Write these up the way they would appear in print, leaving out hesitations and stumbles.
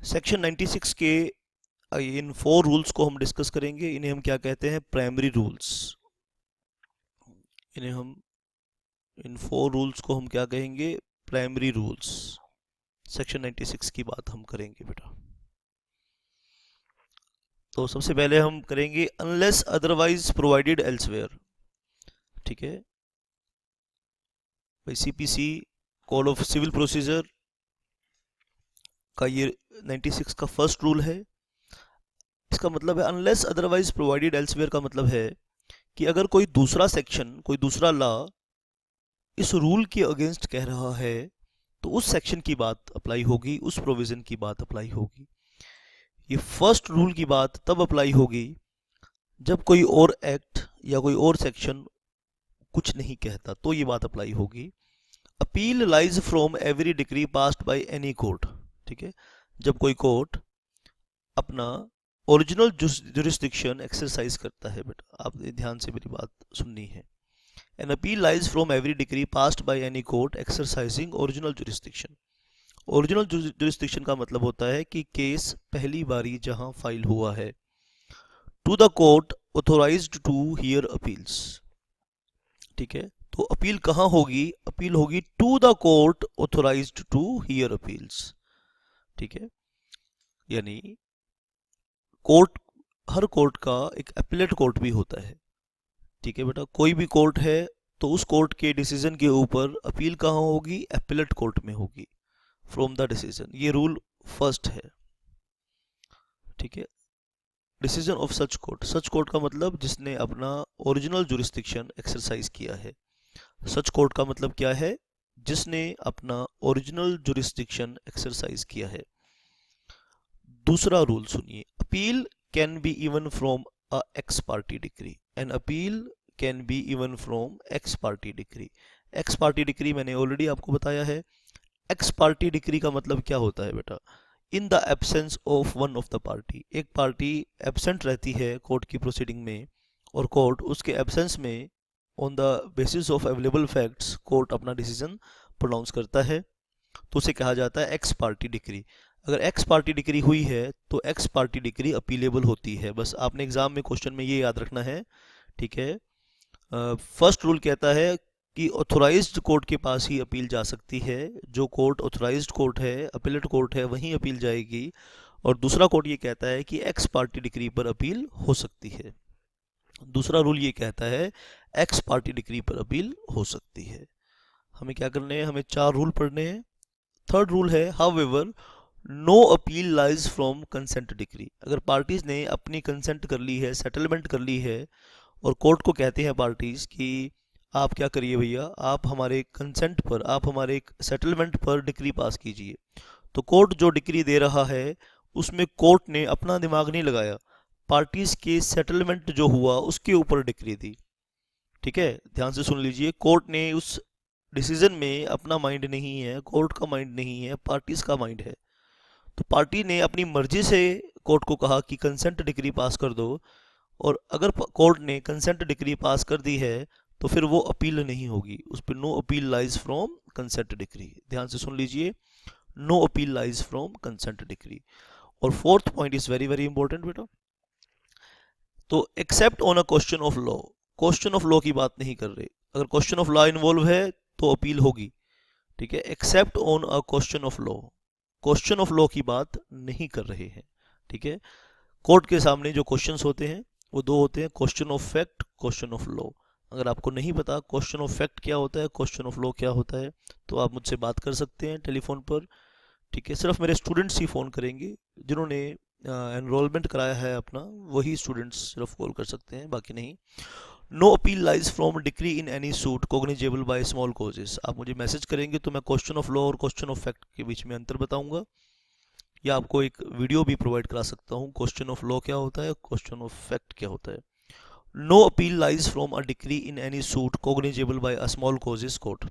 Section 96 के इन 4 rules को हम डिस्कस करेंगे। इन्हें हम क्या कहते हैं? Primary rules. इन्हें हम इन 4 रूल्स को हम क्या कहेंगे? Primary rules. सेक्शन 96 की बात हम करेंगे बेटा। तो सबसे पहले हम करेंगे अनलेस अदरवाइज प्रोवाइडेड एल्सवेयर। ठीक है भाई, CPC code of civil procedure का ये 96 का फर्स्ट रूल है। इसका मतलब है अनलेस अदरवाइज प्रोवाइडेड एल्सवेयर का मतलब है कि अगर कोई दूसरा सेक्शन, कोई दूसरा लॉ इस रूल के अगेंस्ट कह रहा है तो उस सेक्शन की बात अप्लाई होगी, उस प्रोविजन की बात अप्लाई होगी। ये फर्स्ट रूल की बात तब अप्लाई होगी जब कोई और एक्ट या कोई और सेक्शन कुछ नहीं कहता, तो ये बात अप्लाई होगी। Appeal lies from every decree passed by any court. ठीक है, जब कोई कोर्ट अपना ओरिजिनल जुरिस्डिक्शन एक्सरसाइज करता है बेटा, आप ध्यान से मेरी बात सुननी है। An appeal lies from every decree passed by any court exercising original jurisdiction. Original jurisdiction का मतलब होता है कि केस पहली बारी जहां फाइल हुआ है। To the court authorised to hear appeals. ठीक है, तो अपील कहां होगी? अपील होगी to the court authorised to hear appeals. ठीक है, यानी कोर्ट, हर कोर्ट का एक अपीलेट कोर्ट भी होता है। ठीक है बेटा, कोई भी कोर्ट है तो उस कोर्ट के डिसीजन के ऊपर अपील कहाँ होगी? अपीलेट कोर्ट में होगी, फ्रॉम द डिसीजन। ये रूल फर्स्ट है। ठीक है, decision of such court. Such court का मतलब जिसने अपना ओरिजिनल जुरिस्डिक्शन एक्सरसाइज किया है। सच कोर्ट का मतलब क्या है? जिसने अपना ओरिजिनल जुरिस्डिक्शन एक्सरसाइज किया है। दूसरा रूल सुनिए, appeal can be even from a x party decree. An appeal can be even from x party decree. X party decree मैंने ऑलरेडी आपको बताया है। एक्स पार्टी डिक्री का मतलब क्या होता है बेटा? In the absence of one of the party. एक पार्टी एब्सेंट रहती है कोर्ट की प्रोसीडिंग में और कोर्ट उसके एब्सेंस में on the basis of available facts court अपना डिसीजन प्रोनाउंस करता है, तो उसे कहा जाता है एक्स पार्टी डिक्री। अगर एक्स पार्टी डिक्री हुई है तो एक्स पार्टी डिक्री अपीलेबल होती है। बस आपने एग्जाम में क्वेश्चन में ये याद रखना है। ठीक है, फर्स्ट रूल कहता है कि ऑथोराइज्ड कोर्ट के पास ही अपील जा सकती है। जो कोर्ट ऑथोराइज्ड कोर्ट है, अपीलेट कोर्ट है, वहीं अपील जाएगी। और दूसरा कोर्ट ये कहता है कि एक्स पार्टी डिक्री पर अपील हो सकती है। दूसरा रूल ये कहता है एक्स पार्टी डिक्री पर अपील हो सकती है। हमें क्या करने हैं? हमें 4 रूल पढ़ने हैं। थर्ड रूल है however no appeal lies from consent decree. अगर पार्टीज ने अपनी कंसेंट कर ली है, सेटलमेंट कर ली है और कोर्ट को कहते हैं पार्टीज कि आप क्या करिए भैया, आप हमारे कंसेंट पर, आप हमारे सेटलमेंट पर डिक्री पास कीजिए, तो कोर्ट जो डिक्री दे रहा है उसमें कोर्ट ने अपना दिमाग नहीं लगाया, पार्टीज के सेटलमेंट जो हुआ उसके ऊपर डिक्री दी। ठीक है, ध्यान से सुन लीजिए, कोर्ट ने उस डिसीजन में अपना माइंड नहीं है, कोर्ट का माइंड नहीं है, पार्टीज का माइंड है। तो पार्टी ने अपनी मर्जी से कोर्ट को कहा कि कंसेंट डिक्री पास कर दो, और अगर कोर्ट ने कंसेंट डिक्री पास कर दी है तो फिर वो अपील नहीं होगी, उस पर no appeal lies from consent decree. ध्यान से सुन लीजिए, no appeal lies from consent decree. और fourth point is very very important बेटा। तो except on a question of law, question of law की बात नहीं कर रहे। अगर क्वेश्चन ऑफ लॉ इन्वॉल्व है तो अपील होगी। ठीक है, accept on a question of law, question of law की बात नहीं कर रहे हैं। ठीक है, कोर्ट के सामने जो क्वेश्चंस होते हैं वो 2 होते हैं, question of fact, question of law. अगर आपको नहीं पता क्वेश्चन ऑफ फैक्ट क्या होता है, क्वेश्चन ऑफ लॉ क्या होता है, तो आप मुझसे बात कर सकते हैं टेलीफोन पर। ठीक है, सिर्फ मेरे स्टूडेंट्स ही फ़ोन करेंगे, जिन्होंने एनरोलमेंट कराया है अपना, वही स्टूडेंट्स सिर्फ कॉल कर सकते हैं, बाकी नहीं। No appeal lies from decree in any suit cognizable by small causes. आप मुझे मैसेज करेंगे तो मैं क्वेश्चन ऑफ लॉ और क्वेश्चन ऑफ फैक्ट के बीच में अंतर बताऊंगा, या आपको एक वीडियो भी प्रोवाइड करा सकता हूँ, क्वेश्चन ऑफ लॉ क्या होता है, क्वेश्चन ऑफ फैक्ट क्या होता है। No appeal lies from a decree in any suit cognizable by a small causes court,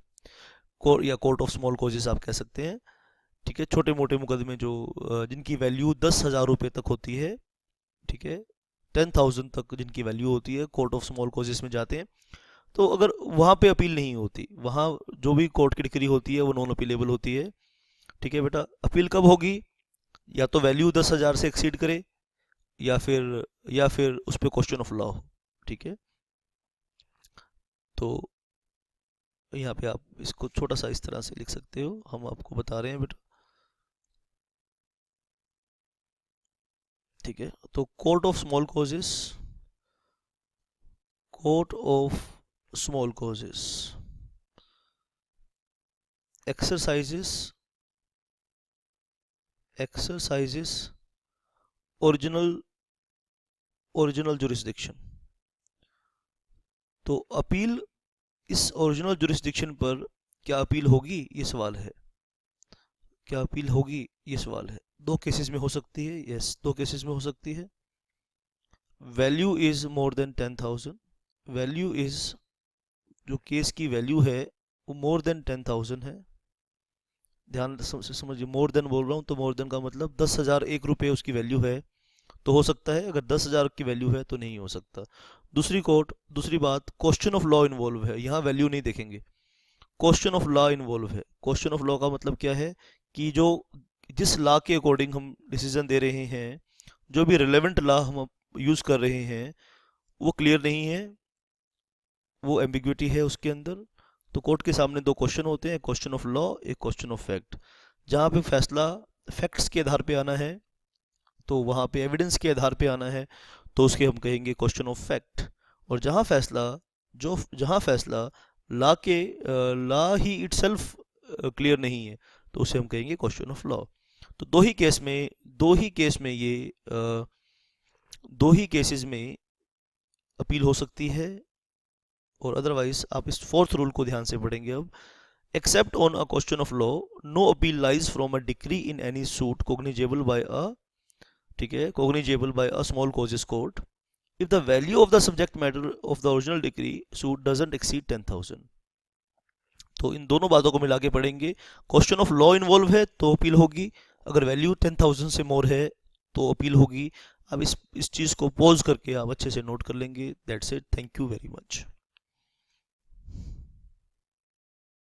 या कोर्ट ऑफ स्मॉल कॉजेस आप कह सकते हैं। ठीक है, छोटे मोटे मुकदमे जो जिनकी वैल्यू 10,000 रुपये तक होती है, ठीक है, 10,000 तक जिनकी वैल्यू होती है, कोर्ट ऑफ स्मॉल कॉजेस में जाते हैं। तो अगर वहाँ पे अपील नहीं होती, वहाँ जो भी कोर्ट की डिक्री होती है वो नॉन अपीलेबल होती है। ठीक है बेटा, अपील कब होगी? या तो वैल्यू 10,000 से एक्सीड करे, या फिर उस पर क्वेश्चन ऑफ लॉ हो। ठीक है, तो यहाँ पे आप इसको छोटा सा इस तरह से लिख सकते हो, हम आपको बता रहे हैं बेटा। ठीक है, तो court of small causes, court of small causes exercises original jurisdiction. तो अपील, इस ओरिजिनल जुरिस्डिक्शन पर क्या अपील होगी, ये सवाल है। क्या अपील होगी, ये सवाल है। दो केसेस में हो सकती है, यस, दो केसेस में हो सकती है। Value is more than 10,000, value is, जो केस की वैल्यू है वो मोर देन 10,000 है। ध्यान से समझिए, मोर देन बोल रहा हूँ तो मोर देन का मतलब 10,000 एक रुपये उसकी वैल्यू है तो हो सकता है, अगर 10,000 की वैल्यू है तो नहीं हो सकता। दूसरी बात, क्वेश्चन ऑफ लॉ इन्वॉल्व है, यहाँ वैल्यू नहीं देखेंगे, क्वेश्चन ऑफ लॉ इन्वॉल्व है। क्वेश्चन ऑफ लॉ का मतलब क्या है कि जो जिस लॉ के अकॉर्डिंग हम डिसीजन दे रहे हैं, जो भी रिलेवेंट लॉ हम यूज़ कर रहे हैं वो क्लियर नहीं है, वो एम्बिग्विटी है उसके अंदर। तो कोर्ट के सामने दो क्वेश्चन होते हैं, क्वेश्चन ऑफ लॉ, एक क्वेश्चन ऑफ फैक्ट। जहाँ पे फैसला फैक्ट्स के आधार पे आना है, तो वहाँ पे एविडेंस के आधार पे आना है, तो उसके हम कहेंगे क्वेश्चन ऑफ फैक्ट। और जहाँ फैसला लॉ ही इटसेल्फ क्लियर नहीं है, तो उसे हम कहेंगे क्वेश्चन ऑफ लॉ। तो दो ही केसेस में अपील हो सकती है, और अदरवाइज आप इस फोर्थ रूल को ध्यान से पढ़ेंगे अब। Except on a question of law, no appeal lies from a decree in any suit cognizable by a, ठीक है, cognizable by a small causes court if the value of the subject matter of the original decree suit doesn't exceed 10,000। तो इन दोनों बातों को मिला के पढ़ेंगे। Question of law involve है तो अपील होगी, अगर वैल्यू 10,000 से मोर है तो अपील होगी। अब इस चीज़ को पॉज करके आप अच्छे से नोट कर लेंगे। That's it, thank you very much.